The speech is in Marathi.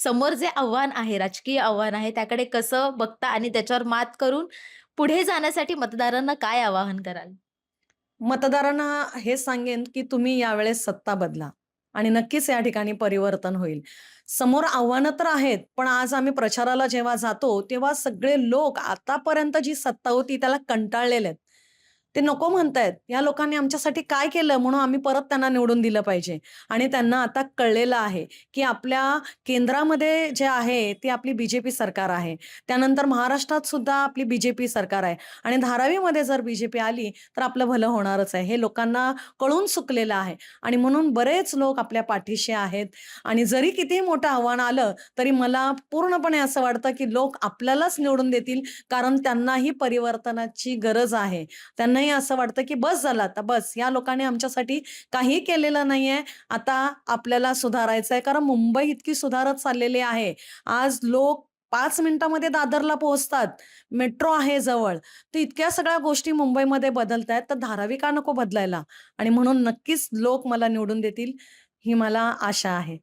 समोर जे आव्हान आहे, राजकीय आव्हान आहे, त्याकडे कसं बघता आणि त्याच्यावर मात करून पुढे जाण्यासाठी मतदारांना काय आवाहन कराल? मतदारांना हेच सांगेन, की तुम्ही यावेळेस सत्ता बदला आणि नक्कीच या ठिकाणी परिवर्तन होईल. समोर आव्हानं तर आहेत, पण आज आम्ही प्रचाराला जेव्हा जातो, तेव्हा सगळे लोक आतापर्यंत जी सत्ता होती त्याला कंटाळलेले आहेत. ते नको म्हणतायत. या लोकांनी आमच्यासाठी काय केलं म्हणून आम्ही परत त्यांना निवडून दिलं पाहिजे आणि त्यांना आता कळलेलं आहे, की आपल्या केंद्रामध्ये जे आहे, ती आपली बी सरकार आहे. त्यानंतर महाराष्ट्रात सुद्धा आपली बी सरकार आहे आणि धारावीमध्ये जर बी आली, तर आपलं भलं होणारच आहे. हे लोकांना कळून चुकलेलं आहे आणि म्हणून बरेच लोक आपल्या पाठीशी आहेत आणि जरी कितीही मोठं आव्हान आलं, तरी मला पूर्णपणे असं वाटतं, की लोक आपल्यालाच निवडून देतील कारण त्यांनाही परिवर्तनाची गरज आहे. त्यांनाही असं वाटतं, की बस झालं आता बस. या लोकांनी आमच्यासाठी काही केलेलं नाहीये. आता आपल्याला सुधारायचं आहे. कारण मुंबई इतकी सुधारत चाललेली आहे. आज लोक 5 मिनिटामध्ये दादरला पोहोचतात. मेट्रो आहे जवळ. तर इतक्या सगळ्या गोष्टी मुंबईमध्ये बदलतायत, तर धारावी का नको बदलायला? आणि म्हणून नक्कीच लोक मला निवडून देतील, ही मला आशा आहे.